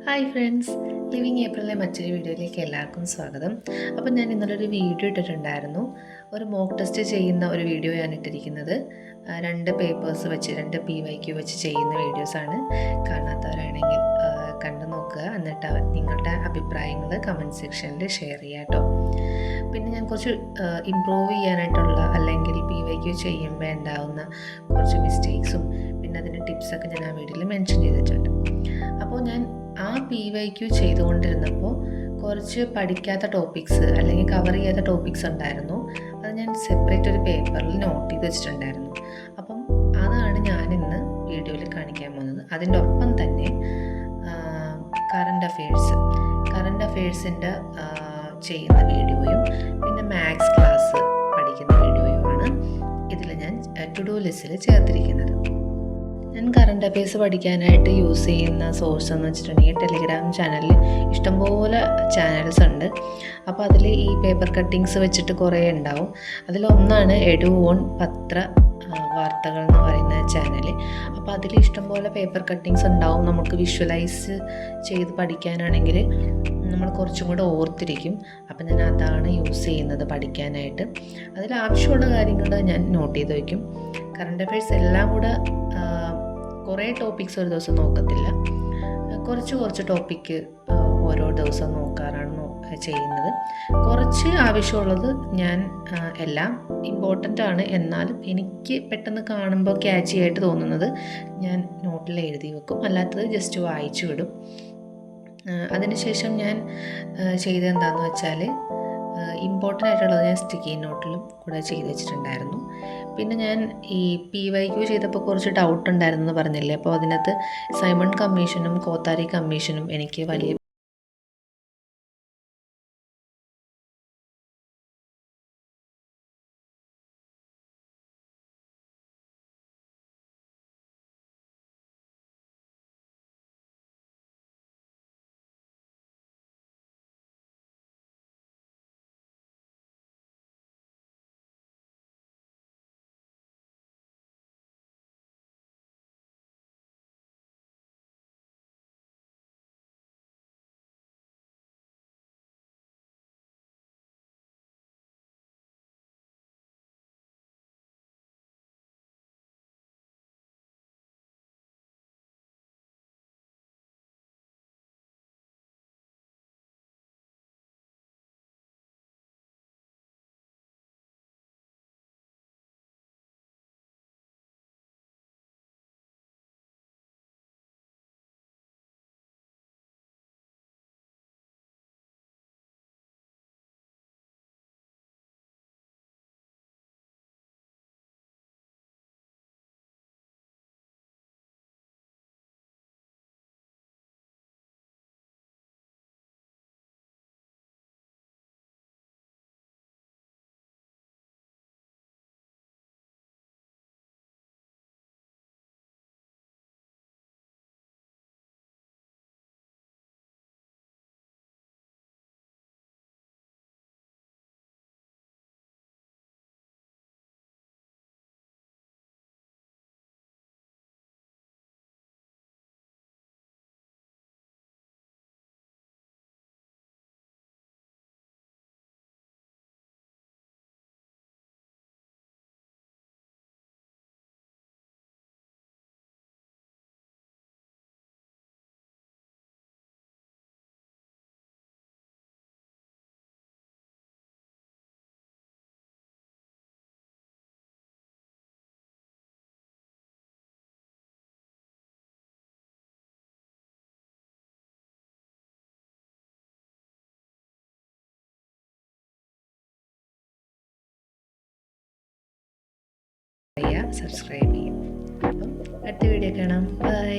Hi friends, living ഏപ്രിലെ മറ്റൊരു വീഡിയോയിലേക്ക് എല്ലാവർക്കും സ്വാഗതം. അപ്പോൾ ഞാൻ ഇന്നലെ ഒരു വീഡിയോ ഇട്ടിട്ടുണ്ടായിരുന്നു. ഒരു മോക്ക് ടെസ്റ്റ് ചെയ്യുന്ന ഒരു വീഡിയോയാണ് ഇട്ടിരിക്കുന്നത്. 2 പേപ്പേഴ്സ് വെച്ച് 2 PYQ വെച്ച് ചെയ്യുന്ന വീഡിയോസാണ്. കാണാത്തവരാണെങ്കിൽ കണ്ടു നോക്കുക. എന്നിട്ട് നിങ്ങളുടെ അഭിപ്രായങ്ങൾ കമൻറ്റ് സെക്ഷനിൽ ഷെയർ ചെയ്യുക കേട്ടോ. പിന്നെ ഞാൻ കുറച്ച് ഇമ്പ്രൂവ് ചെയ്യാനായിട്ടുള്ള അല്ലെങ്കിൽ PYQ ചെയ്യുമ്പോൾ ഉണ്ടാകുന്ന കുറച്ച് മിസ്റ്റേക്സും പിന്നെ അതിൻ്റെ ടിപ്സൊക്കെ ഞാൻ ആ വീഡിയോയിൽ മെൻഷൻ ചെയ്തിട്ടുണ്ട്. അപ്പോൾ ഞാൻ ആ PYQ ചെയ്തുകൊണ്ടിരുന്നപ്പോൾ കുറച്ച് പഠിക്കാത്ത ടോപ്പിക്സ് അല്ലെങ്കിൽ കവർ ചെയ്യാത്ത ടോപ്പിക്സ് ഉണ്ടായിരുന്നു. അത് ഞാൻ സെപ്പറേറ്റ് ഒരു പേപ്പറിൽ നോട്ട് ചെയ്ത് വെച്ചിട്ടുണ്ടായിരുന്നു. അപ്പം അതാണ് ഞാനിന്ന് വീഡിയോയിൽ കാണിക്കാൻ പോകുന്നത്. അതിൻ്റെ ഒപ്പം തന്നെ കറണ്ട് അഫെയർസിൻ്റെ ചെയ്യുന്ന വീഡിയോയും പിന്നെ മാത്സ് ക്ലാസ് പഠിക്കുന്ന വീഡിയോയുമാണ് ഇതിൽ ഞാൻ ടു ഡു ലിസ്റ്റിൽ ചേർത്തിരിക്കുന്നത്. ഞാൻ കറണ്ട് അഫെയർസ് പഠിക്കാനായിട്ട് യൂസ് ചെയ്യുന്ന സോഴ്സ് എന്ന് വെച്ചിട്ടുണ്ടെങ്കിൽ ടെലിഗ്രാം ചാനലിൽ ഇഷ്ടംപോലെ ചാനൽസ് ഉണ്ട്. അപ്പോൾ അതിൽ ഈ പേപ്പർ കട്ടിങ്സ് വെച്ചിട്ട് കുറേ ഉണ്ടാവും. അതിലൊന്നാണ് എഡുവോൺ പത്ര വാർത്തകൾ എന്ന് പറയുന്ന ചാനൽ. അപ്പോൾ അതിൽ ഇഷ്ടംപോലെ പേപ്പർ കട്ടിങ്സ് ഉണ്ടാവും. നമുക്ക് വിഷ്വലൈസ് ചെയ്ത് പഠിക്കാനാണെങ്കിൽ നമ്മൾ കുറച്ചും കൂടെ ഓർത്തിരിക്കും. അപ്പം ഞാൻ അതാണ് യൂസ് ചെയ്യുന്നത് പഠിക്കാനായിട്ട്. അതിൽ ആവശ്യമുള്ള കാര്യങ്ങൾ ഞാൻ നോട്ട് ചെയ്ത് വയ്ക്കും. കറണ്ട് അഫെയർസ് എല്ലാം കൂടെ കുറേ ടോപ്പിക്സ് ഒരു ദിവസം നോക്കത്തില്ല. കുറച്ച് ടോപ്പിക്ക് ഓരോ ദിവസം നോക്കാറാണ് ചെയ്യുന്നത്. കുറച്ച് ആവശ്യമുള്ളത് ഞാൻ എല്ലാം ഇമ്പോർട്ടൻ്റ് ആണ്, എന്നാലും എനിക്ക് പെട്ടെന്ന് കാണുമ്പോൾ ക്യാച്ചി ആയിട്ട് തോന്നുന്നത് ഞാൻ നോട്ടിൽ എഴുതി വെക്കും. അല്ലാത്തത് ജസ്റ്റ് വായിച്ചു വിടും. അതിനുശേഷം ഞാൻ ചെയ്തതെന്താണെന്ന് വെച്ചാൽ ഇമ്പോർട്ടൻ്റ് ആയിട്ടുള്ളത് ഞാൻ സ്റ്റിക്കി നോട്ടിലും കൂടെ ചെയ്ത് വെച്ചിട്ടുണ്ടായിരുന്നു. പിന്നെ ഞാൻ ഈ PYQ ചെയ്തപ്പോൾ കുറച്ച് ഡൗട്ട് ഉണ്ടായിരുന്നെന്ന് പറഞ്ഞില്ലേ. അപ്പോൾ അതിനകത്ത് സൈമൺ കമ്മീഷനും കോത്താരി കമ്മീഷനും എനിക്ക് വലിയ സബ്സ്ക്രൈബ് ചെയ്യും. അപ്പം അടുത്ത വീഡിയോ കാണാം. ബൈ.